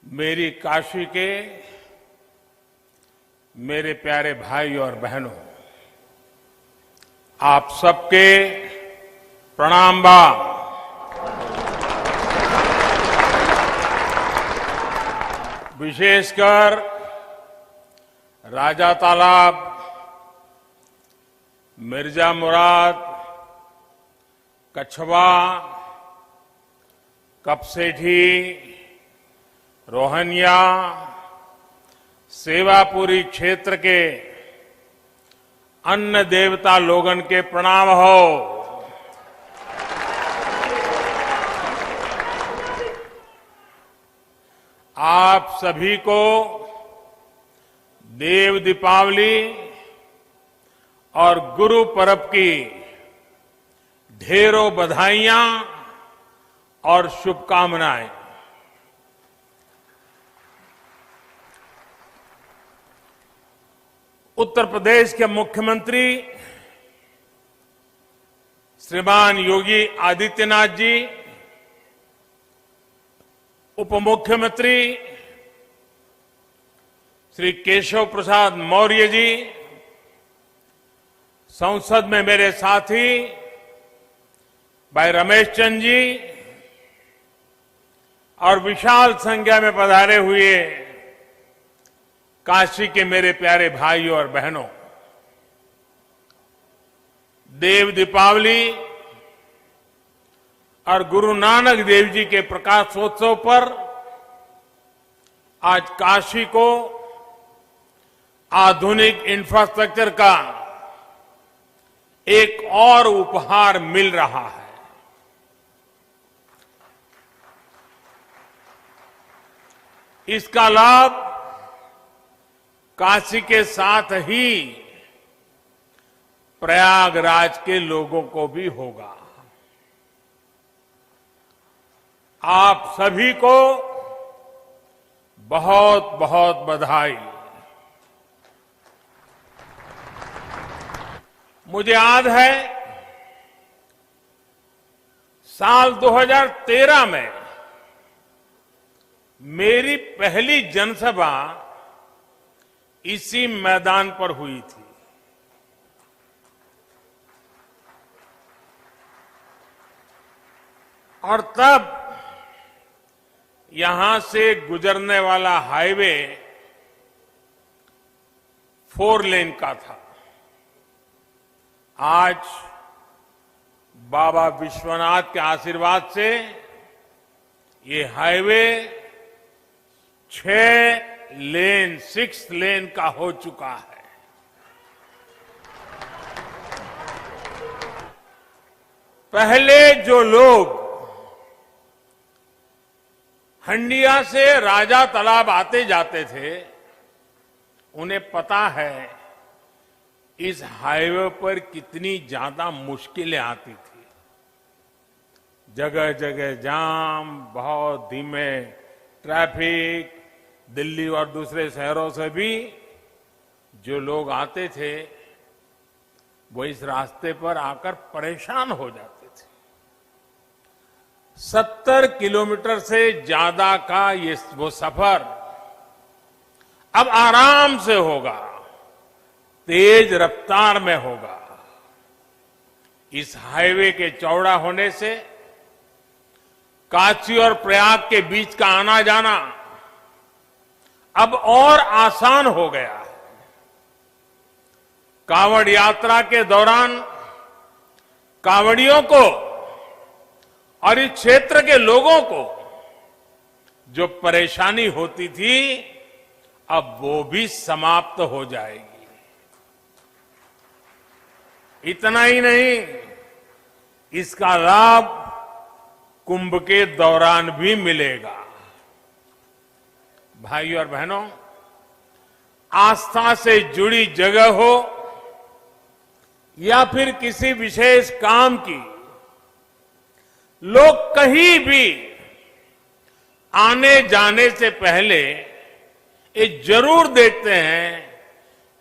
मेरी काशी के मेरे प्यारे भाई और बहनों, आप सबके प्रणाम बा। विशेषकर राजा तालाब, मिर्जा मुराद, कछवा, कपसेठी, रोहनिया, सेवापुरी क्षेत्र के अन्न देवता लोगन के प्रणाम हो। आप सभी को देव दीपावली और गुरु पर्व की ढेरों बधाइयां और शुभकामनाएं। उत्तर प्रदेश के मुख्यमंत्री श्रीमान योगी आदित्यनाथ जी, उप मुख्यमंत्री श्री केशव प्रसाद मौर्य जी, संसद में मेरे साथी भाई रमेश चंद जी और विशाल संख्या में पधारे हुए काशी के मेरे प्यारे भाइयों और बहनों, देव दीपावली और गुरु नानक देव जी के प्रकाशोत्सव पर आज काशी को आधुनिक इंफ्रास्ट्रक्चर का एक और उपहार मिल रहा है। इसका लाभ काशी के साथ ही प्रयागराज के लोगों को भी होगा। आप सभी को बहुत बहुत बधाई। मुझे याद है साल 2013 में मेरी पहली जनसभा इसी मैदान पर हुई थी। और तब यहां से गुजरने वाला हाईवे 4 लेन का था। आज बाबा विश्वनाथ के आशीर्वाद से ये हाईवे 6 लेन का हो चुका है। पहले जो लोग हंडिया से राजा तालाब आते जाते थे, उन्हें पता है इस हाईवे पर कितनी ज्यादा मुश्किलें आती थी। जगह जगह जाम, बहुत धीमे ट्रैफिक, दिल्ली और दूसरे शहरों से भी जो लोग आते थे वो इस रास्ते पर आकर परेशान हो जाते थे। 70 किलोमीटर से ज्यादा का वो सफर अब आराम से होगा, तेज रफ्तार में होगा। इस हाईवे के चौड़ा होने से काशी और प्रयाग के बीच का आना जाना अब और आसान हो गया है। कांवड़ यात्रा के दौरान कांवड़ियों को और इस क्षेत्र के लोगों को जो परेशानी होती थी, अब वो भी समाप्त हो जाएगी। इतना ही नहीं, इसका लाभ कुंभ के दौरान भी मिलेगा। भाइयों और बहनों, आस्था से जुड़ी जगह हो या फिर किसी विशेष काम की, लोग कहीं भी आने जाने से पहले ये जरूर देखते हैं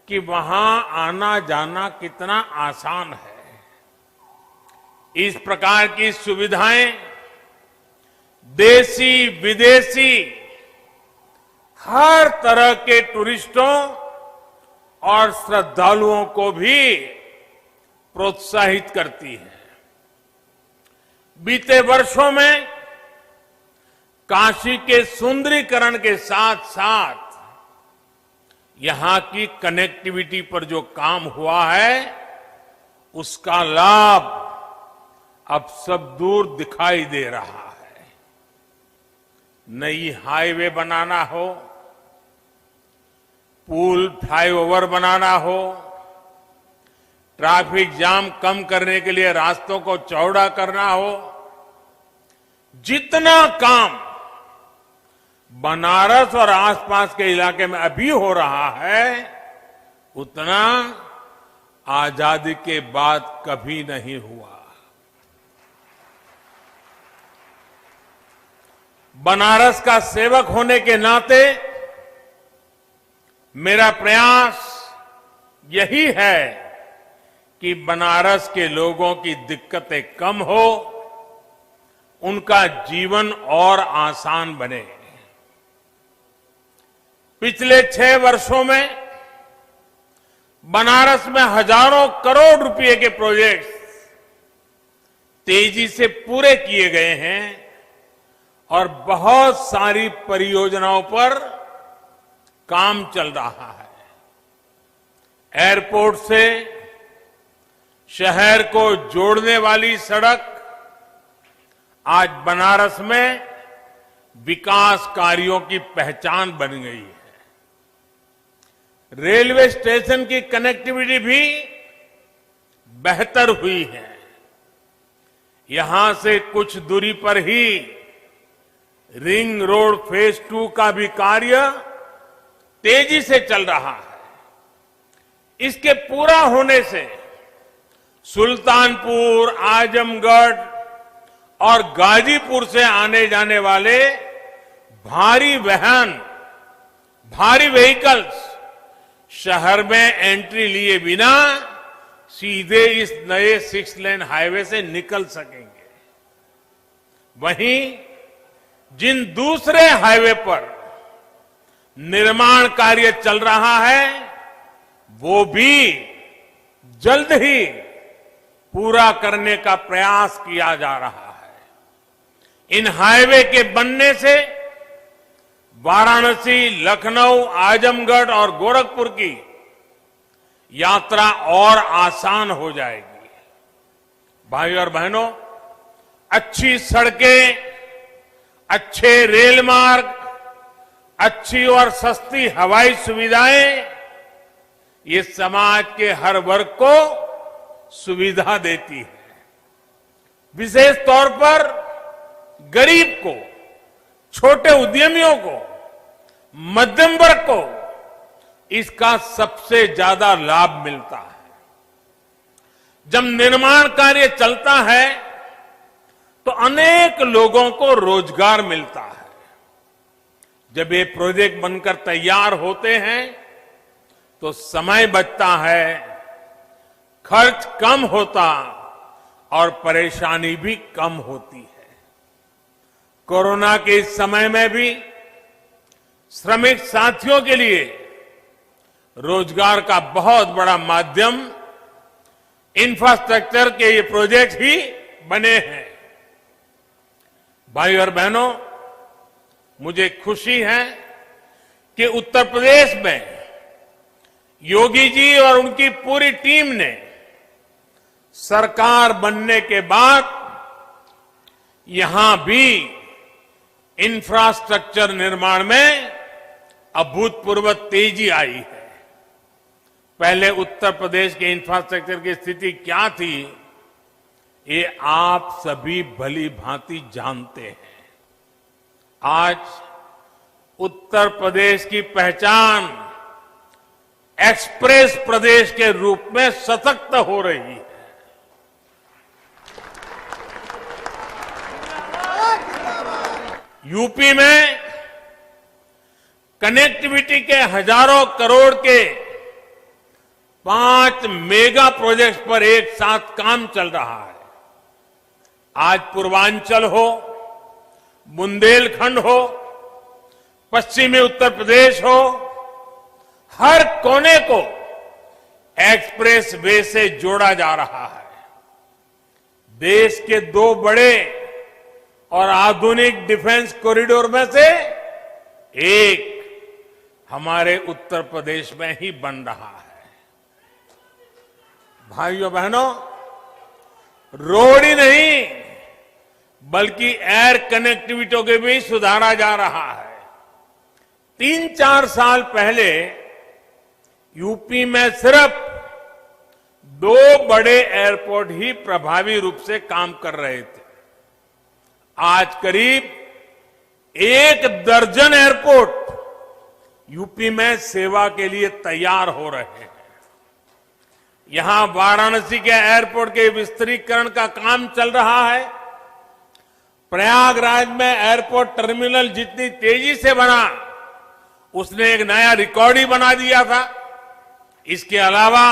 कि वहां आना जाना कितना आसान है। इस प्रकार की सुविधाएं देशी विदेशी हर तरह के टूरिस्टों और श्रद्धालुओं को भी प्रोत्साहित करती है। बीते वर्षों में काशी के सुंदरीकरण के साथ साथ यहां की कनेक्टिविटी पर जो काम हुआ है, उसका लाभ अब सब दूर दिखाई दे रहा है। नई हाईवे बनाना हो, पुल फ्लाईओवर बनाना हो, ट्रैफिक जाम कम करने के लिए रास्तों को चौड़ा करना हो, जितना काम बनारस और आसपास के इलाके में अभी हो रहा है, उतना आजादी के बाद कभी नहीं हुआ। बनारस का सेवक होने के नाते मेरा प्रयास यही है कि बनारस के लोगों की दिक्कतें कम हो, उनका जीवन और आसान बने। पिछले 6 वर्षों में बनारस में हजारों करोड़ रुपए के प्रोजेक्ट्स तेजी से पूरे किए गए हैं और बहुत सारी परियोजनाओं पर काम चल रहा है। एयरपोर्ट से शहर को जोड़ने वाली सड़क आज बनारस में विकास कार्यों की पहचान बन गई है। रेलवे स्टेशन की कनेक्टिविटी भी बेहतर हुई है। यहां से कुछ दूरी पर ही रिंग रोड फेज 2 का भी कार्य तेजी से चल रहा है। इसके पूरा होने से सुल्तानपुर, आजमगढ़ और गाजीपुर से आने जाने वाले भारी वाहन, भारी व्हीकल्स शहर में एंट्री लिए बिना सीधे इस नए 6 लेन हाईवे से निकल सकेंगे। वहीं जिन दूसरे हाईवे पर निर्माण कार्य चल रहा है, वो भी जल्द ही पूरा करने का प्रयास किया जा रहा है। इन हाईवे के बनने से वाराणसी, लखनऊ, आजमगढ़ और गोरखपुर की यात्रा और आसान हो जाएगी। भाई और बहनों, अच्छी सड़कें, अच्छे रेल मार्ग, अच्छी और सस्ती हवाई सुविधाएं ये समाज के हर वर्ग को सुविधा देती है। विशेष तौर पर गरीब को, छोटे उद्यमियों को, मध्यम वर्ग को इसका सबसे ज्यादा लाभ मिलता है। जब निर्माण कार्य चलता है तो अनेक लोगों को रोजगार मिलता है। जब ये प्रोजेक्ट बनकर तैयार होते हैं तो समय बचता है, खर्च कम होता और परेशानी भी कम होती है। कोरोना के इस समय में भी श्रमिक साथियों के लिए रोजगार का बहुत बड़ा माध्यम इंफ्रास्ट्रक्चर के ये प्रोजेक्ट ही बने हैं। भाई और बहनों, मुझे खुशी है कि उत्तर प्रदेश में योगी जी और उनकी पूरी टीम ने सरकार बनने के बाद यहां भी इंफ्रास्ट्रक्चर निर्माण में अभूतपूर्व तेजी आई है। पहले उत्तर प्रदेश के इंफ्रास्ट्रक्चर की स्थिति क्या थी, ये आप सभी भली भांति जानते हैं। आज उत्तर प्रदेश की पहचान एक्सप्रेस प्रदेश के रूप में सशक्त हो रही है। यूपी में कनेक्टिविटी के हजारों करोड़ के 5 मेगा प्रोजेक्ट्स पर एक साथ काम चल रहा है। आज पूर्वांचल हो, बुंदेलखंड हो, पश्चिमी उत्तर प्रदेश हो, हर कोने को एक्सप्रेस वे से जोड़ा जा रहा है। देश के 2 बड़े और आधुनिक डिफेंस कॉरिडोर में से एक हमारे उत्तर प्रदेश में ही बन रहा है। भाइयों बहनों, रोड ही नहीं बल्कि एयर कनेक्टिविटी को भी सुधारा जा रहा है। 3-4 साल पहले यूपी में सिर्फ 2 बड़े एयरपोर्ट ही प्रभावी रूप से काम कर रहे थे। आज करीब 1 दर्जन एयरपोर्ट यूपी में सेवा के लिए तैयार हो रहे हैं। यहां वाराणसी के एयरपोर्ट के विस्तारीकरण का काम चल रहा है। प्रयागराज में एयरपोर्ट टर्मिनल जितनी तेजी से बना, उसने एक नया रिकॉर्ड ही बना दिया था। इसके अलावा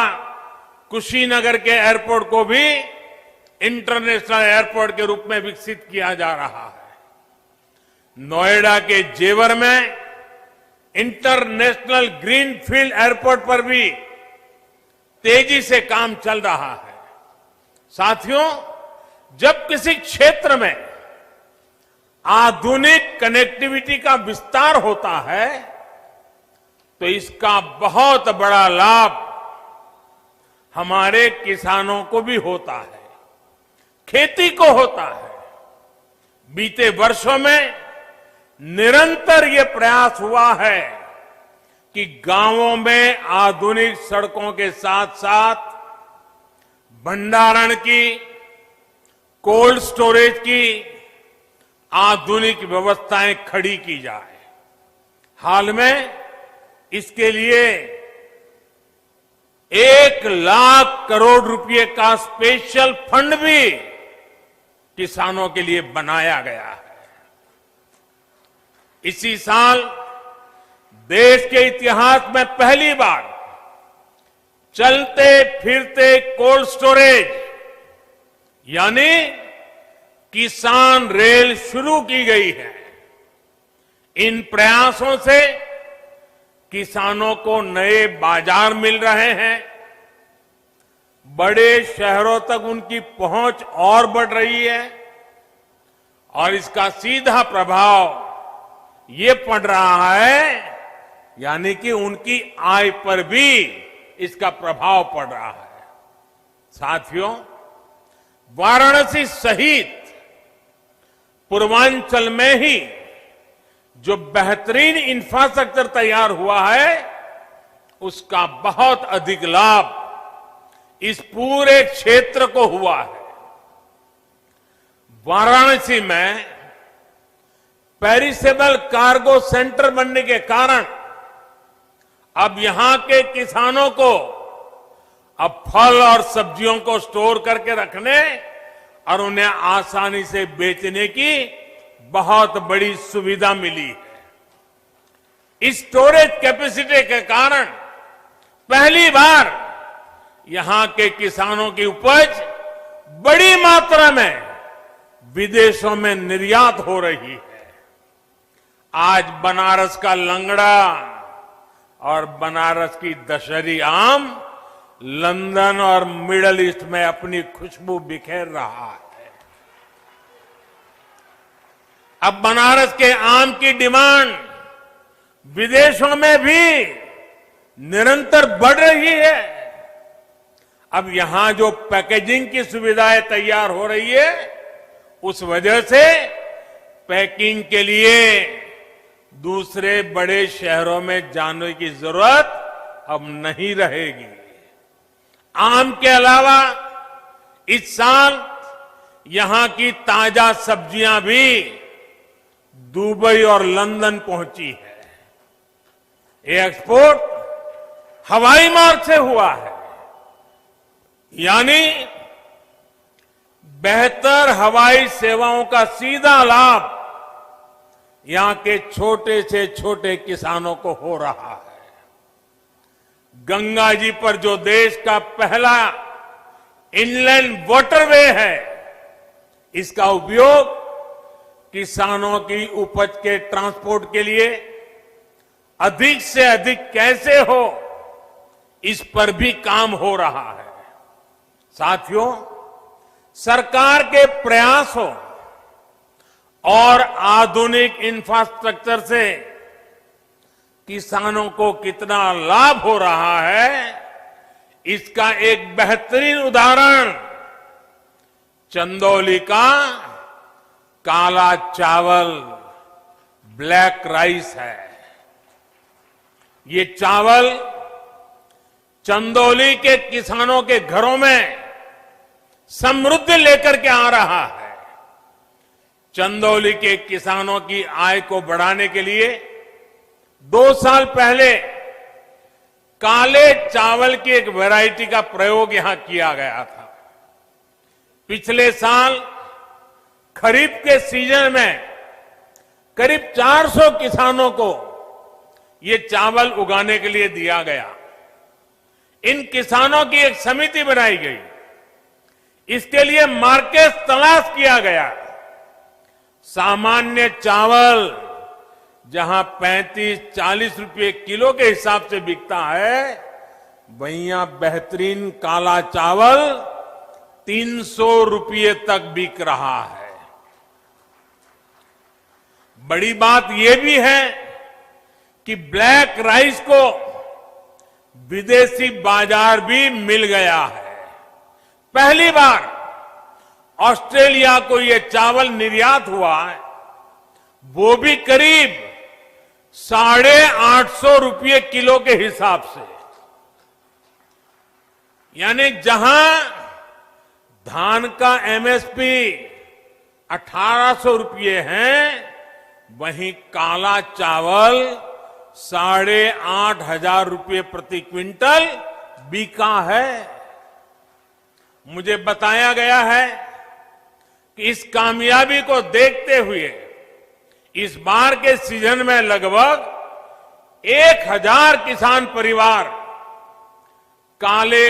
कुशीनगर के एयरपोर्ट को भी इंटरनेशनल एयरपोर्ट के रूप में विकसित किया जा रहा है। नोएडा के जेवर में इंटरनेशनल ग्रीनफील्ड एयरपोर्ट पर भी तेजी से काम चल रहा है। साथियों, जब किसी क्षेत्र में आधुनिक कनेक्टिविटी का विस्तार होता है तो इसका बहुत बड़ा लाभ हमारे किसानों को भी होता है, खेती को होता है। बीते वर्षों में निरंतर ये प्रयास हुआ है कि गांवों में आधुनिक सड़कों के साथ साथ भंडारण की, कोल्ड स्टोरेज की आधुनिक व्यवस्थाएं खड़ी की जाए। हाल में इसके लिए 1 लाख करोड़ रुपए का स्पेशल फंड भी किसानों के लिए बनाया गया है। इसी साल देश के इतिहास में पहली बार चलते फिरते कोल्ड स्टोरेज यानी किसान रेल शुरू की गई है। इन प्रयासों से किसानों को नए बाजार मिल रहे हैं, बड़े शहरों तक उनकी पहुंच और बढ़ रही है और इसका सीधा प्रभाव ये पड़ रहा है, यानी कि उनकी आय पर भी इसका प्रभाव पड़ रहा है। साथियों, वाराणसी सहित पूर्वांचल में ही जो बेहतरीन इंफ्रास्ट्रक्चर तैयार हुआ है, उसका बहुत अधिक लाभ इस पूरे क्षेत्र को हुआ है। वाराणसी में पेरिसेबल कार्गो सेंटर बनने के कारण अब यहां के किसानों को अब फल और सब्जियों को स्टोर करके रखने और उन्हें आसानी से बेचने की बहुत बड़ी सुविधा मिली है। इस स्टोरेज कैपेसिटी के कारण पहली बार यहां के किसानों की उपज बड़ी मात्रा में विदेशों में निर्यात हो रही है। आज बनारस का लंगड़ा और बनारस की दशहरी आम लंदन और मिडल ईस्ट में अपनी खुशबू बिखेर रहा है। अब बनारस के आम की डिमांड विदेशों में भी निरंतर बढ़ रही है। अब यहां जो पैकेजिंग की सुविधाएं तैयार हो रही है, उस वजह से पैकिंग के लिए दूसरे बड़े शहरों में जाने की जरूरत अब नहीं रहेगी। आम के अलावा इस साल यहां की ताजा सब्जियां भी दुबई और लंदन पहुंची है। ये एक्सपोर्ट हवाई मार्ग से हुआ है, यानी बेहतर हवाई सेवाओं का सीधा लाभ यहां के छोटे से छोटे किसानों को हो रहा है। गंगा जी पर जो देश का पहला इनलैंड वाटरवे है, इसका उपयोग किसानों की उपज के ट्रांसपोर्ट के लिए अधिक से अधिक कैसे हो, इस पर भी काम हो रहा है। साथियों, सरकार के प्रयासों और आधुनिक इंफ्रास्ट्रक्चर से किसानों को कितना लाभ हो रहा है, इसका एक बेहतरीन उदाहरण चंदौली का काला चावल, ब्लैक राइस है। ये चावल चंदौली के किसानों के घरों में समृद्धि लेकर के आ रहा है। चंदौली के किसानों की आय को बढ़ाने के लिए 2 साल पहले काले चावल की एक वैरायटी का प्रयोग यहां किया गया था। पिछले साल खरीफ के सीजन में करीब 400 किसानों को ये चावल उगाने के लिए दिया गया। इन किसानों की एक समिति बनाई गई, इसके लिए मार्केट तलाश किया गया। सामान्य चावल जहां 35-40 रुपए किलो के हिसाब से बिकता है, वहीं बेहतरीन काला चावल 300 रुपये तक बिक रहा है। बड़ी बात यह भी है कि ब्लैक राइस को विदेशी बाजार भी मिल गया है। पहली बार ऑस्ट्रेलिया को यह चावल निर्यात हुआ है, वो भी करीब 850 रुपये किलो के हिसाब से। यानी जहां धान का एमएसपी 1800 रुपये है, वहीं काला चावल 8,500 रुपये प्रति क्विंटल बिका है। मुझे बताया गया है कि इस कामयाबी को देखते हुए इस बार के सीजन में लगभग 1000 किसान परिवार काले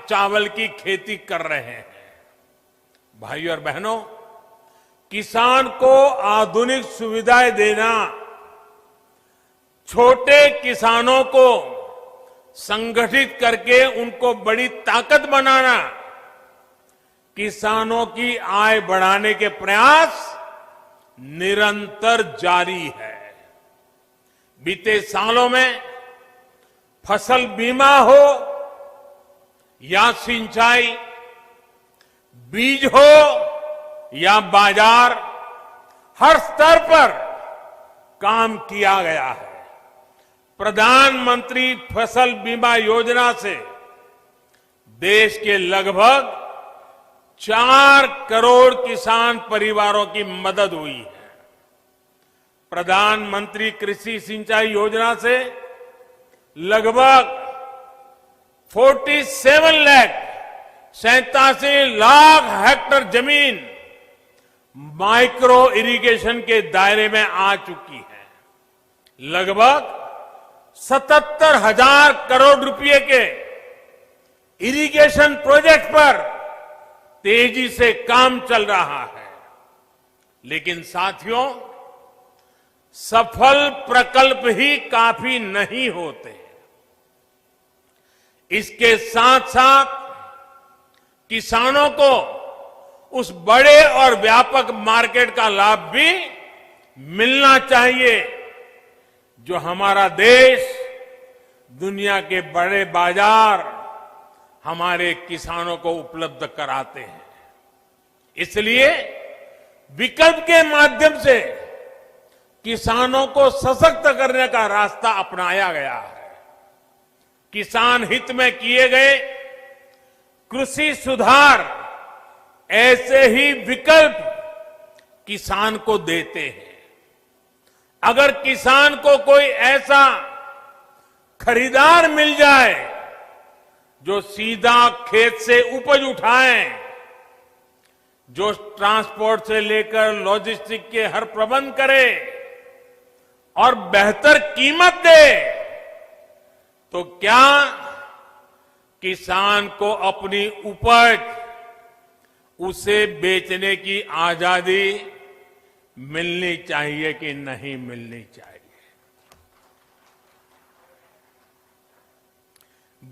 चावल की खेती कर रहे हैं। भाइयों और बहनों, किसान को आधुनिक सुविधाएं देना, छोटे किसानों को संगठित करके उनको बड़ी ताकत बनाना, किसानों की आय बढ़ाने के प्रयास निरंतर जारी है। बीते सालों में फसल बीमा हो या सिंचाई, बीज हो या बाजार, हर स्तर पर काम किया गया है। प्रधानमंत्री फसल बीमा योजना से देश के लगभग 4 करोड़ किसान परिवारों की मदद हुई है। प्रधानमंत्री कृषि सिंचाई योजना से लगभग 87 लाख हेक्टेयर जमीन माइक्रो इरिगेशन के दायरे में आ चुकी है। लगभग 77,000 करोड़ रुपए के इरिगेशन प्रोजेक्ट पर तेजी से काम चल रहा है। लेकिन साथियों, सफल प्रकल्प ही काफी नहीं होते। इसके साथ साथ किसानों को उस बड़े और व्यापक मार्केट का लाभ भी मिलना चाहिए जो हमारा देश, दुनिया के बड़े बाजार हमारे किसानों को उपलब्ध कराते हैं। इसलिए विकल्प के माध्यम से किसानों को सशक्त करने का रास्ता अपनाया गया है। किसान हित में किए गए कृषि सुधार ऐसे ही विकल्प किसान को देते हैं। अगर किसान को कोई ऐसा खरीदार मिल जाए जो सीधा खेत से उपज उठाए, जो ट्रांसपोर्ट से लेकर लॉजिस्टिक के हर प्रबंध करे और बेहतर कीमत दे, तो क्या किसान को अपनी उपज उसे बेचने की आजादी मिलनी चाहिए कि नहीं मिलनी चाहिए?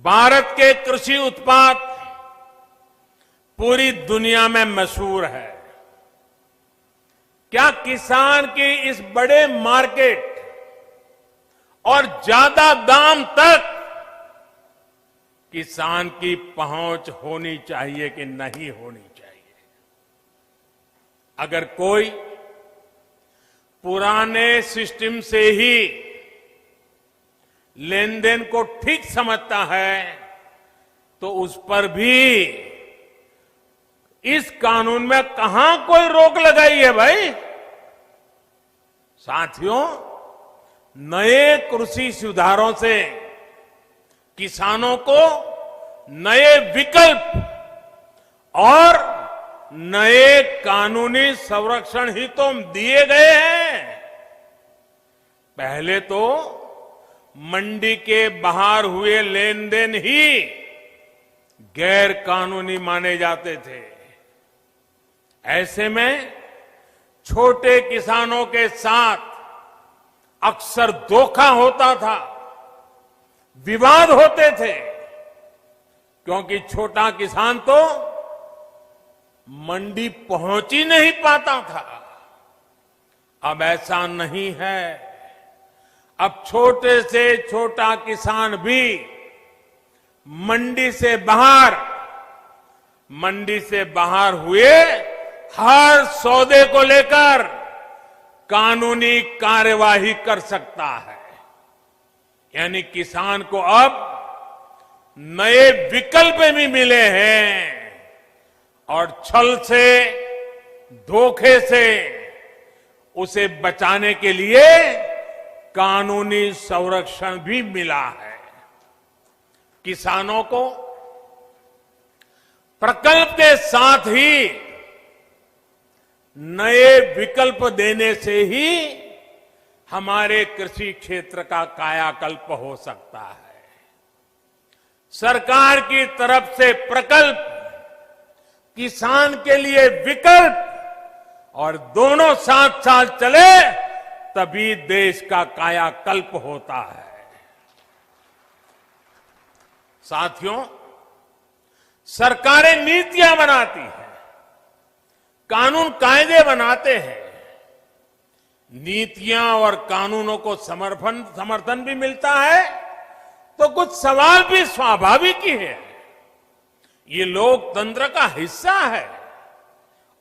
भारत के कृषि उत्पाद पूरी दुनिया में मशहूर है। क्या किसान की इस बड़े मार्केट और ज्यादा दाम तक किसान की पहुंच होनी चाहिए कि नहीं होनी चाहिए? अगर कोई पुराने सिस्टम से ही लेन देन को ठीक समझता है तो उस पर भी इस कानून में कहां कोई रोक लगाई है भाई? साथियों, नए कृषि सुधारों से किसानों को नए विकल्प और नए कानूनी संरक्षण ही तो दिए गए हैं। पहले तो मंडी के बाहर हुए लेन देन ही गैर कानूनी माने जाते थे। ऐसे में छोटे किसानों के साथ अक्सर धोखा होता था, विवाद होते थे, क्योंकि छोटा किसान तो मंडी पहुंच ही नहीं पाता था। अब ऐसा नहीं है। अब छोटे से छोटा किसान भी मंडी से बाहर हुए हर सौदे को लेकर कानूनी कार्यवाही कर सकता है। यानी किसान को अब नए विकल्प भी मिले हैं और छल से, धोखे से उसे बचाने के लिए कानूनी संरक्षण भी मिला है। किसानों को प्रकल्प के साथ ही नए विकल्प देने से ही हमारे कृषि क्षेत्र का कायाकल्प हो सकता है। सरकार की तरफ से प्रकल्प, किसान के लिए विकल्प, और दोनों साथ साथ चले तभी देश का कायाकल्प होता है। साथियों, सरकारें नीतियां बनाती हैं, कानून कायदे बनाते हैं। नीतियां और कानूनों को समर्थन भी मिलता है तो कुछ सवाल भी स्वाभाविक ही है। ये लोकतंत्र का हिस्सा है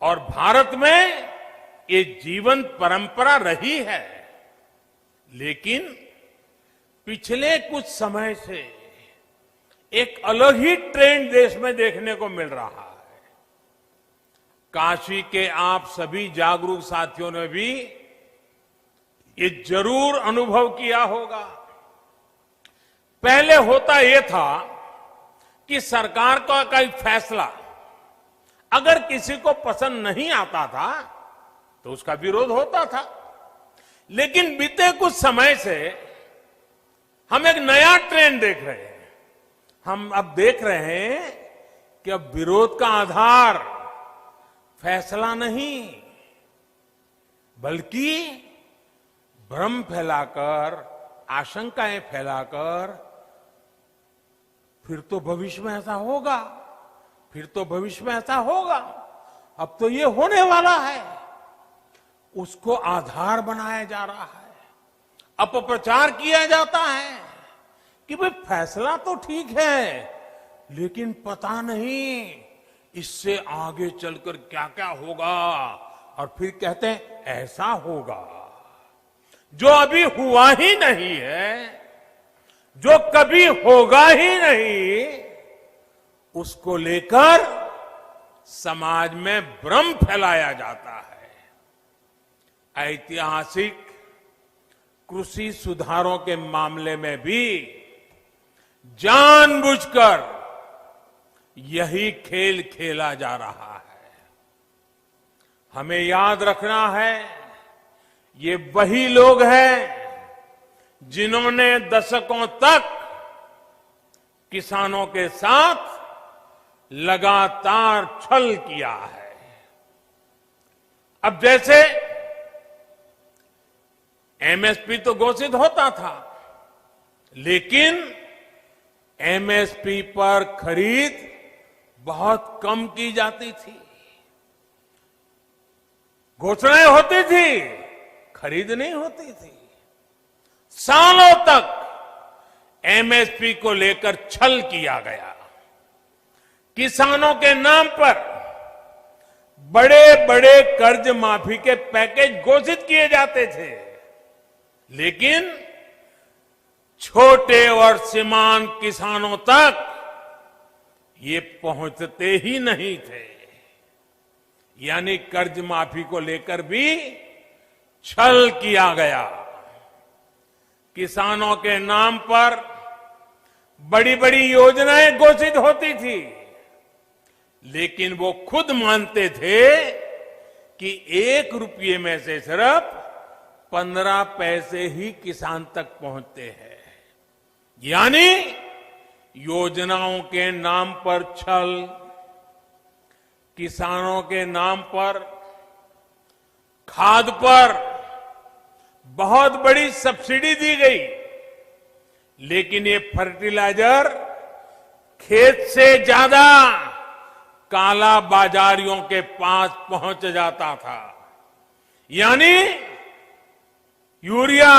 और भारत में ये जीवंत परंपरा रही है। लेकिन पिछले कुछ समय से एक अलग ही ट्रेंड देश में देखने को मिल रहा है। काशी के आप सभी जागरूक साथियों ने भी ये जरूर अनुभव किया होगा। पहले होता यह था कि सरकार का कोई फैसला अगर किसी को पसंद नहीं आता था तो उसका विरोध होता था। लेकिन बीते कुछ समय से हम एक नया ट्रेंड देख रहे हैं। हम अब देख रहे हैं कि अब विरोध का आधार फैसला नहीं, बल्कि भ्रम फैलाकर, आशंकाएं फैलाकर, फिर तो भविष्य में ऐसा होगा, फिर तो भविष्य में ऐसा होगा, अब तो ये होने वाला है, उसको आधार बनाया जा रहा है। अपप्रचार किया जाता है कि भाई फैसला तो ठीक है, लेकिन पता नहीं इससे आगे चलकर क्या क्या होगा, और फिर कहते हैं ऐसा होगा। जो अभी हुआ ही नहीं है, जो कभी होगा ही नहीं, उसको लेकर समाज में भ्रम फैलाया जाता है। ऐतिहासिक कृषि सुधारों के मामले में भी जानबूझकर यही खेल खेला जा रहा है। हमें याद रखना है, ये वही लोग हैं जिन्होंने दशकों तक किसानों के साथ लगातार छल किया है। अब जैसे एमएसपी तो घोषित होता था, लेकिन एमएसपी पर खरीद बहुत कम की जाती थी। घोषणाएं होती थी, खरीद नहीं होती थी। सालों तक एमएसपी को लेकर छल किया गया। किसानों के नाम पर बड़े बड़े कर्ज माफी के पैकेज घोषित किए जाते थे, लेकिन छोटे और सीमांत किसानों तक ये पहुंचते ही नहीं थे। यानी कर्ज माफी को लेकर भी छल किया गया। किसानों के नाम पर बड़ी बड़ी योजनाएं घोषित होती थी, लेकिन वो खुद मानते थे कि 1 रुपये में से सिर्फ 15 पैसे ही किसान तक पहुंचते हैं। यानी योजनाओं के नाम पर छल, किसानों के नाम पर खाद पर बहुत बड़ी सब्सिडी दी गई, लेकिन ये फर्टिलाइजर खेत से ज्यादा काला बाजारियों के पास पहुंच जाता था। यानी यूरिया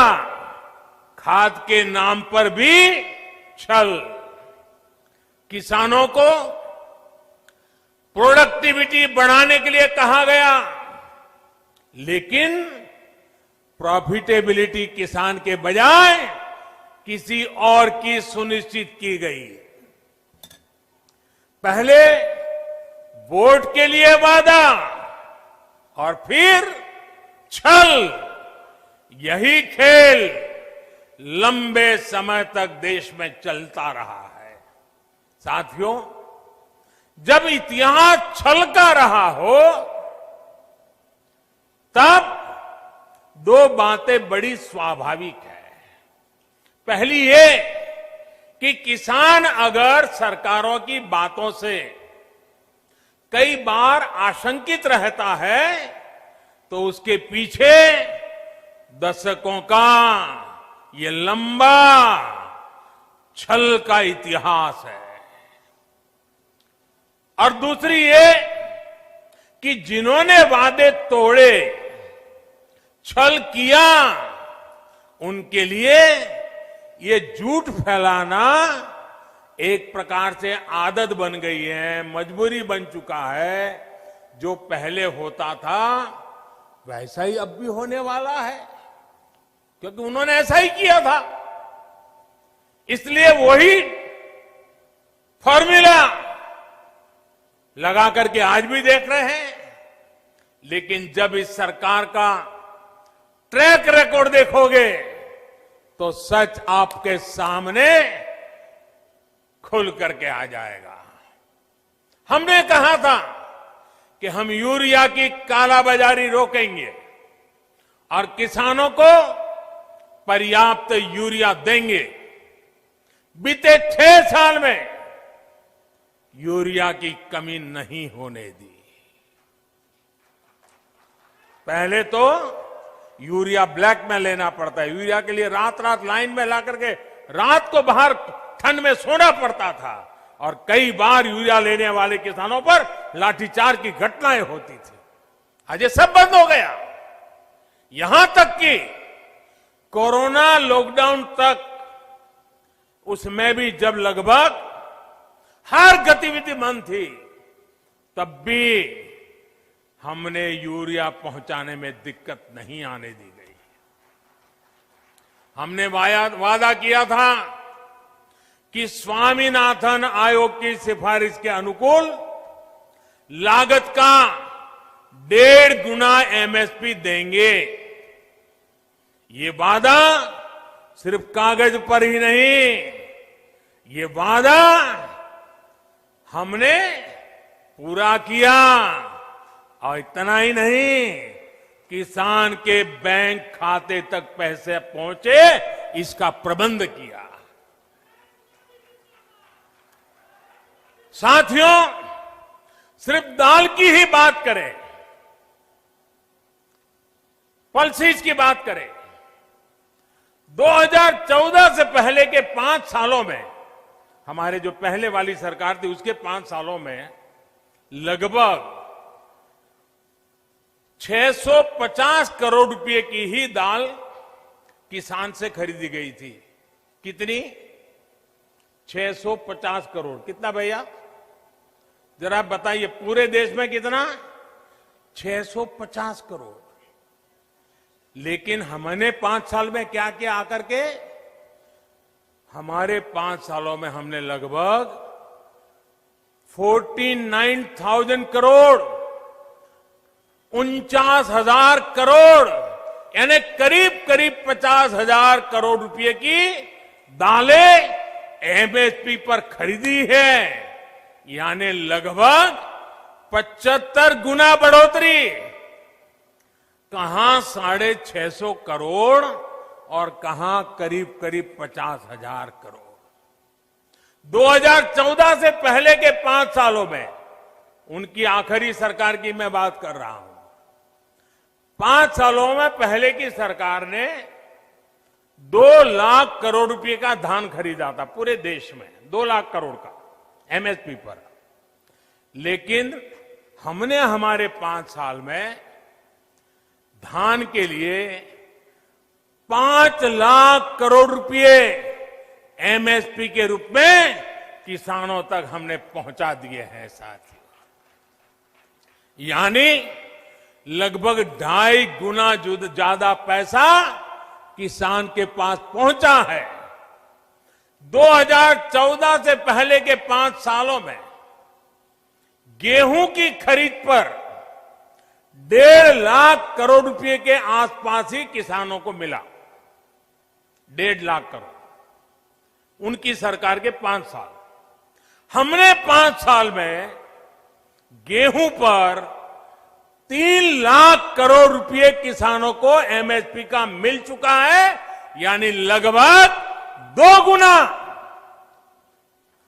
खाद के नाम पर भी छल। किसानों को प्रोडक्टिविटी बढ़ाने के लिए कहा गया, लेकिन प्रॉफिटेबिलिटी किसान के बजाय किसी और की सुनिश्चित की गई। पहले वोट के लिए वादा और फिर छल, यही खेल लंबे समय तक देश में चलता रहा है। साथियों, जब इतिहास छल का रहा हो, तब 2 बातें बड़ी स्वाभाविक है। पहली ये कि किसान अगर सरकारों की बातों से कई बार आशंकित रहता है, तो उसके पीछे दशकों का ये लंबा छल का इतिहास है। और दूसरी ये कि जिन्होंने वादे तोड़े, छल किया, उनके लिए ये झूठ फैलाना एक प्रकार से आदत बन गई है, मजबूरी बन चुका है। जो पहले होता था वैसा ही अब भी होने वाला है, क्योंकि उन्होंने ऐसा ही किया था। इसलिए वही फॉर्मूला लगा करके आज भी देख रहे हैं। लेकिन जब इस सरकार का ट्रैक रिकॉर्ड देखोगे, तो सच आपके सामने खुल करके आ जाएगा। हमने कहा था कि हम यूरिया की कालाबाजारी रोकेंगे और किसानों को पर्याप्त यूरिया देंगे। बीते 6 साल में यूरिया की कमी नहीं होने दी। पहले तो यूरिया ब्लैक में लेना पड़ता है। यूरिया के लिए रात रात लाइन में ला करके रात को बाहर ठंड में सोना पड़ता था, और कई बार यूरिया लेने वाले किसानों पर लाठीचार्ज की घटनाएं होती थी। आज ये सब बंद हो गया। यहां तक कि कोरोना लॉकडाउन तक, उसमें भी जब लगभग हर गतिविधि बंद थी, तब भी हमने यूरिया पहुंचाने में दिक्कत नहीं आने दी गई। हमने वादा किया था कि स्वामीनाथन आयोग की सिफारिश के अनुकूल लागत का 1.5 गुना एमएसपी देंगे। ये वादा सिर्फ कागज पर ही नहीं, ये वादा हमने पूरा किया। और इतना ही नहीं, किसान के बैंक खाते तक पैसे पहुंचे, इसका प्रबंध किया। साथियों, सिर्फ दाल की ही बात करें, पल्सीज की बात करें, 2014 से पहले के 5 सालों में हमारे जो पहले वाली सरकार थी उसके 5 सालों में लगभग 650 करोड़ रुपए की ही दाल किसान से खरीदी गई थी। कितनी? 650 करोड़। कितना भैया? जरा बताइए, पूरे देश में कितना? 650 करोड़। लेकिन हमने 5 साल में क्या किया आकर के? हमारे 5 सालों में हमने लगभग 49,000 करोड़, 49,000 करोड़, यानी करीब करीब 50,000 करोड़ रुपए की दालें एमएसपी पर खरीदी है। यानी लगभग 75 गुना बढ़ोतरी। कहां 650 करोड़ और कहां करीब करीब 50,000 करोड़। 2014 से पहले के 5 सालों में, उनकी आखिरी सरकार की मैं बात कर रहा हूं, 5 सालों में पहले की सरकार ने 2 लाख करोड़ रुपए का धान खरीदा था पूरे देश में, 2 लाख करोड़ का एमएसपी पर। लेकिन हमने हमारे 5 साल में धान के लिए 5 लाख करोड़ रुपए एमएसपी के रूप में किसानों तक हमने पहुंचा दिए हैं साथियों। यानी लगभग 2.5 गुना ज्यादा पैसा किसान के पास पहुंचा है। 2014 से पहले के 5 सालों में गेहूं की खरीद पर 1.5 लाख करोड़ रुपए के आसपास ही किसानों को मिला। 1.5 लाख करोड़ उनकी सरकार के 5 साल। हमने 5 साल में गेहूं पर 3 लाख करोड़ रुपए किसानों को एमएसपी का मिल चुका है, यानी लगभग 2 गुना।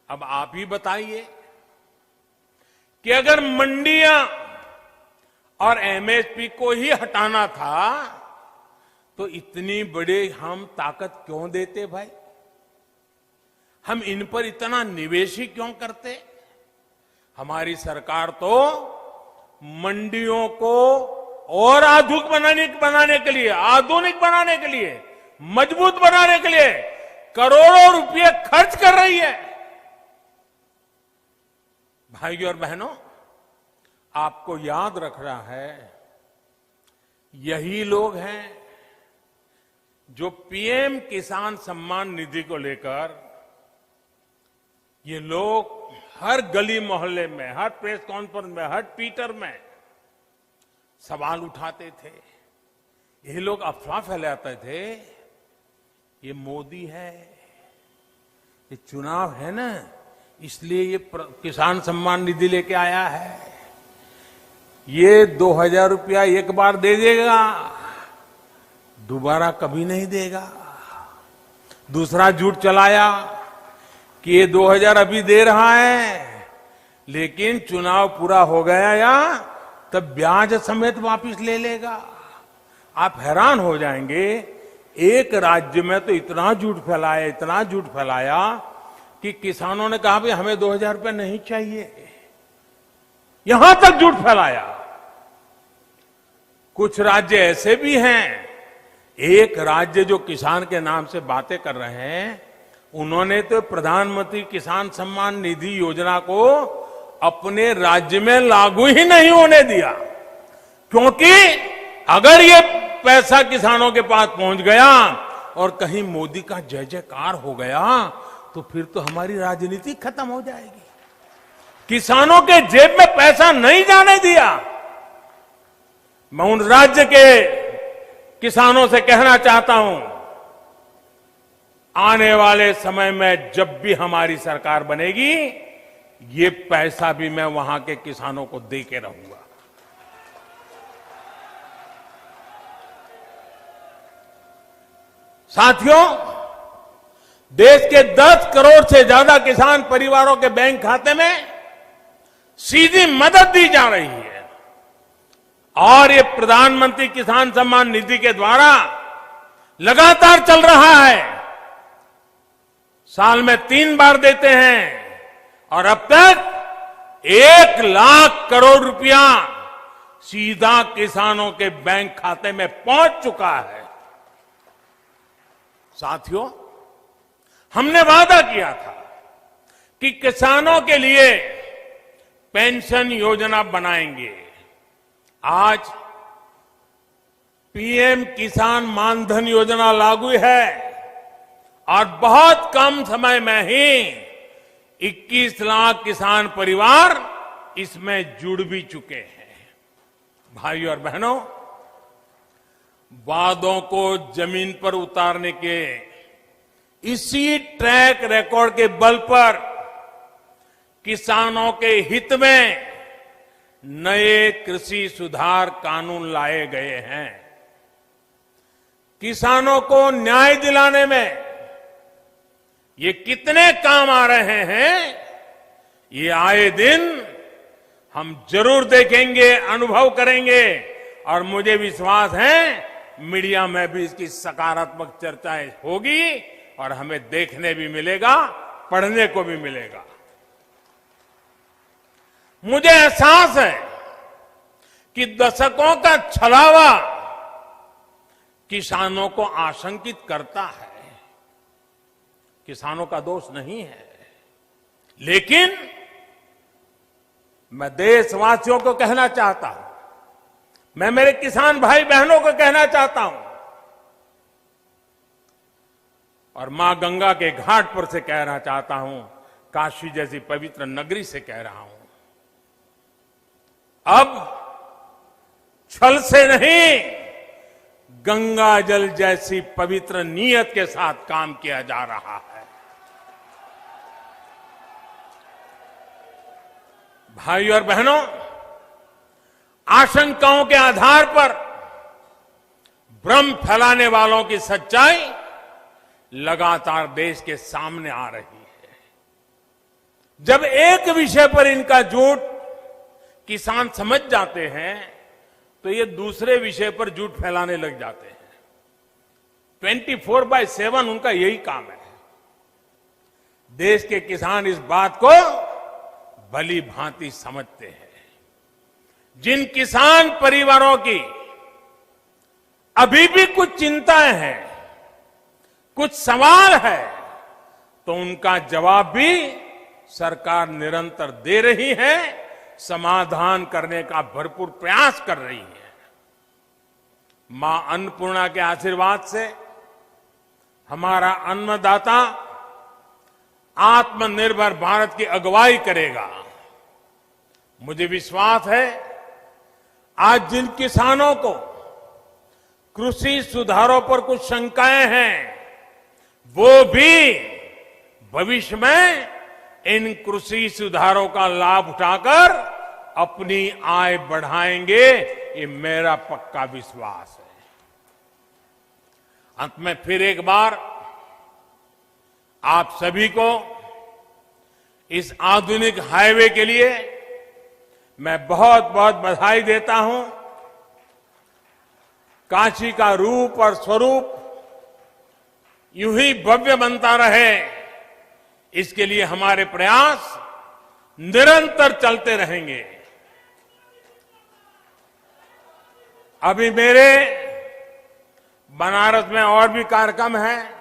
अब आप ही बताइए कि अगर मंडियां और एमएसपी को ही हटाना था तो इतनी बड़ी हम ताकत क्यों देते भाई? हम इन पर इतना निवेश ही क्यों करते? हमारी सरकार तो मंडियों को और आधुनिक बनाने के लिए, मजबूत बनाने के लिए करोड़ों रुपए खर्च कर रही है। भाइयों और बहनों, आपको याद रखना है, यही लोग हैं जो पीएम किसान सम्मान निधि को लेकर ये लोग हर गली मोहल्ले में, हर प्रेस कॉन्फ्रेंस में, हर ट्विटर में सवाल उठाते थे। ये लोग अफवाह फैलाते थे, ये मोदी है, ये चुनाव है ना, इसलिए ये किसान सम्मान निधि लेके आया है, ये 2,000 रुपया एक बार दे देगा, दोबारा कभी नहीं देगा। दूसरा झूठ चलाया कि ये 2,000 अभी दे रहा है, लेकिन चुनाव पूरा हो गया या तब ब्याज समेत वापस ले लेगा। आप हैरान हो जाएंगे, एक राज्य में तो इतना झूठ फैलाया कि किसानों ने कहा भाई हमें 2,000 रुपये नहीं चाहिए। यहां तक झूठ फैलाया। कुछ राज्य ऐसे भी हैं, एक राज्य जो किसान के नाम से बातें कर रहे हैं, उन्होंने तो प्रधानमंत्री किसान सम्मान निधि योजना को अपने राज्य में लागू ही नहीं होने दिया, क्योंकि अगर ये पैसा किसानों के पास पहुंच गया और कहीं मोदी का जय जयकार हो गया तो फिर तो हमारी राजनीति खत्म हो जाएगी। किसानों के जेब में पैसा नहीं जाने दिया। मैं उन राज्य के किसानों से कहना चाहता हूं, आने वाले समय में जब भी हमारी सरकार बनेगी, ये पैसा भी मैं वहां के किसानों को दे के रहूंगा। साथियों, देश के 10 करोड़ से ज्यादा किसान परिवारों के बैंक खाते में सीधी मदद दी जा रही है और ये प्रधानमंत्री किसान सम्मान निधि के द्वारा लगातार चल रहा है। साल में 3 बार देते हैं और अब तक 1 लाख करोड़ रुपया सीधा किसानों के बैंक खाते में पहुंच चुका है। साथियों, हमने वादा किया था कि किसानों के लिए पेंशन योजना बनाएंगे। आज पीएम किसान मानधन योजना लागू है और बहुत कम समय में ही 21 लाख किसान परिवार इसमें जुड़ भी चुके हैं। भाइयों और बहनों, वादों को जमीन पर उतारने के इसी ट्रैक रिकॉर्ड के बल पर किसानों के हित में नए कृषि सुधार कानून लाए गए हैं। किसानों को न्याय दिलाने में ये कितने काम आ रहे हैं, ये आए दिन हम जरूर देखेंगे, अनुभव करेंगे और मुझे विश्वास है मीडिया में भी इसकी सकारात्मक चर्चाएं होगी और हमें देखने भी मिलेगा, पढ़ने को भी मिलेगा। मुझे एहसास है कि दशकों का छलावा किसानों को आशंकित करता है। किसानों का दोष नहीं है, लेकिन मैं देशवासियों को कहना चाहता हूं, मैं मेरे किसान भाई बहनों को कहना चाहता हूं और मां गंगा के घाट पर से कहना चाहता हूं, काशी जैसी पवित्र नगरी से कह रहा हूं, अब छल से नहीं, गंगा जल जैसी पवित्र नीयत के साथ काम किया जा रहा है। भाइयों और बहनों, आशंकाओं के आधार पर भ्रम फैलाने वालों की सच्चाई लगातार देश के सामने आ रही है। जब एक विषय पर इनका झूठ किसान समझ जाते हैं तो ये दूसरे विषय पर झूठ फैलाने लग जाते हैं। 24/7 उनका यही काम है। देश के किसान इस बात को भली भांति समझते हैं। जिन किसान परिवारों की अभी भी कुछ चिंताएं हैं, कुछ सवाल है, तो उनका जवाब भी सरकार निरंतर दे रही है, समाधान करने का भरपूर प्रयास कर रही है। मां अन्नपूर्णा के आशीर्वाद से हमारा अन्नदाता आत्मनिर्भर भारत की अगुवाई करेगा। मुझे विश्वास है आज जिन किसानों को कृषि सुधारों पर कुछ शंकाएं हैं, वो भी भविष्य में इन कृषि सुधारों का लाभ उठाकर अपनी आय बढ़ाएंगे, ये मेरा पक्का विश्वास है। अंत में फिर एक बार आप सभी को इस आधुनिक हाईवे के लिए मैं बहुत बहुत बधाई देता हूं। काशी का रूप और स्वरूप यूं ही भव्य बनता रहे, इसके लिए हमारे प्रयास निरंतर चलते रहेंगे। अभी मेरे बनारस में और भी कार्यक्रम हैं,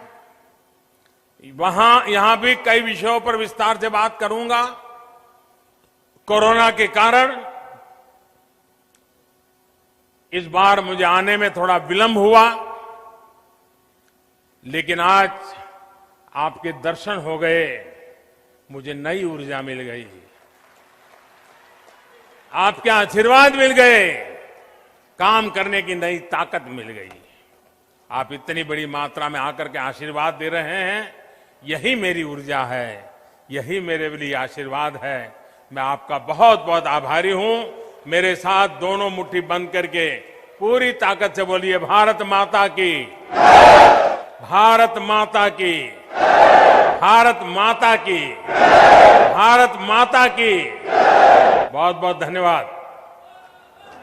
यहां भी कई विषयों पर विस्तार से बात करूंगा। कोरोना के कारण इस बार मुझे आने में थोड़ा विलंब हुआ, लेकिन आज आपके दर्शन हो गए, मुझे नई ऊर्जा मिल गई, आपके आशीर्वाद मिल गए, काम करने की नई ताकत मिल गई। आप इतनी बड़ी मात्रा में आकर के आशीर्वाद दे रहे हैं, यही मेरी ऊर्जा है, यही मेरे लिए आशीर्वाद है। मैं आपका बहुत बहुत आभारी हूं। मेरे साथ दोनों मुट्ठी बंद करके पूरी ताकत से बोलिए, भारत माता की, भारत माता की, भारत माता की, भारत माता की। बहुत बहुत धन्यवाद।